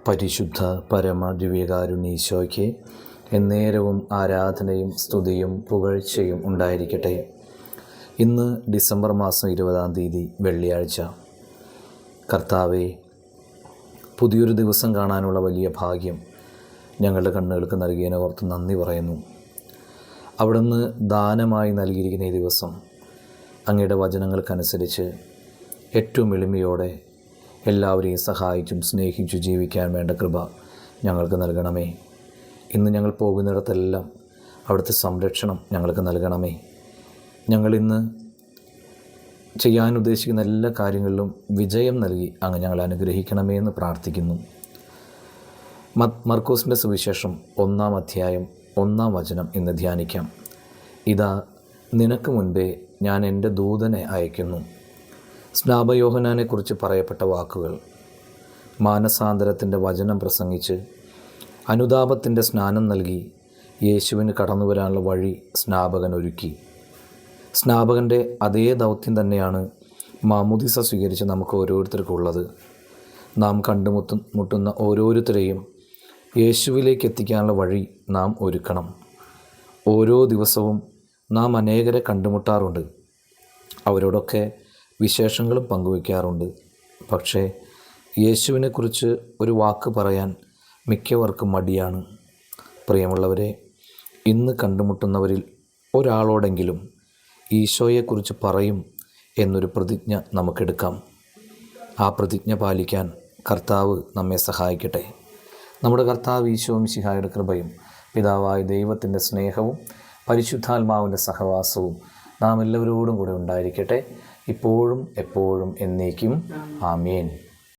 പരിശുദ്ധ പരമ ദിവ്യകാരുണ്യീശോയ്ക്ക് എന്നേരവും ആരാധനയും സ്തുതിയും പുകഴ്ചയും ഉണ്ടായിരിക്കട്ടെ. ഇന്ന് ഡിസംബർ മാസം 20-ാം തീയതി വെള്ളിയാഴ്ച. കർത്താവെ, പുതിയൊരു ദിവസം കാണാനുള്ള വലിയ ഭാഗ്യം ഞങ്ങളുടെ കണ്ണുകൾക്ക് നൽകിയതിനെ ഓർത്ത് നന്ദി പറയുന്നു. അവിടുന്ന് ദാനമായി നൽകിയിരിക്കുന്ന ഈ ദിവസം അങ്ങയുടെ വചനങ്ങൾക്കനുസരിച്ച് ഏറ്റവും എളിമയോടെ എല്ലാവരെയും സഹായിച്ചും സ്നേഹിച്ചു ജീവിക്കാൻ വേണ്ട കൃപ ഞങ്ങൾക്ക് നൽകണമേ. ഇന്ന് ഞങ്ങൾ പോകുന്നിടത്തെല്ലാം അവിടുത്തെ സംരക്ഷണം ഞങ്ങൾക്ക് നൽകണമേ. ഞങ്ങളിന്ന് ചെയ്യാൻ ഉദ്ദേശിക്കുന്ന എല്ലാ കാര്യങ്ങളിലും വിജയം നൽകി അങ്ങ് ഞങ്ങളെ അനുഗ്രഹിക്കണമേ എന്ന് പ്രാർത്ഥിക്കുന്നു. മർക്കോസിൻ്റെ സുവിശേഷം 1-ാം അധ്യായം 1-ാം വചനം ഇന്ന് ധ്യാനിക്കാം. ഇതാ, നിനക്ക് മുൻപേ ഞാൻ എൻ്റെ ദൂതനെ അയക്കുന്നു. സ്നാപയോഹന്നാനെക്കുറിച്ച് പറയപ്പെട്ട വാക്കുകൾ. മാനസാന്തരത്തിൻ്റെ വചനം പ്രസംഗിച്ച് അനുതാപത്തിൻ്റെ സ്നാനം നൽകി യേശുവിന് കടന്നു വരാനുള്ള വഴി സ്നാപകൻ ഒരുക്കി. സ്നാപകൻ്റെ അതേ ദൗത്യം തന്നെയാണ് മാമോദിസ സ്വീകരിച്ച് നമുക്ക് ഓരോരുത്തർക്കും ഉള്ളത്. നാം കണ്ടുമുട്ടുന്ന ഓരോരുത്തരെയും യേശുവിലേക്ക് എത്തിക്കാനുള്ള വഴി നാം ഒരുക്കണം. ഓരോ ദിവസവും നാം അനേകരെ കണ്ടുമുട്ടാറുണ്ട്. അവരോടൊക്കെ വിശേഷങ്ങളും പങ്കുവയ്ക്കാറുണ്ട്. പക്ഷേ യേശുവിനെക്കുറിച്ച് ഒരു വാക്ക് പറയാൻ മിക്കവർക്കും മടിയാണ്. പ്രിയമുള്ളവരെ, ഇന്ന് കണ്ടുമുട്ടുന്നവരിൽ ഒരാളോടെങ്കിലും ഈശോയെക്കുറിച്ച് പറയും എന്നൊരു പ്രതിജ്ഞ നമുക്കെടുക്കാം. ആ പ്രതിജ്ഞ പാലിക്കാൻ കർത്താവ് നമ്മെ സഹായിക്കട്ടെ. നമ്മുടെ കർത്താവ് ഈശോ മിശിഹായുടെ കൃപയും പിതാവായ ദൈവത്തിൻ്റെ സ്നേഹവും പരിശുദ്ധാത്മാവിൻ്റെ സഹവാസവും നാം എല്ലാവരോടും കൂടെ ഉണ്ടായിരിക്കട്ടെ, ഇപ്പോഴും എപ്പോഴും എന്നേക്കും. ആമേൻ.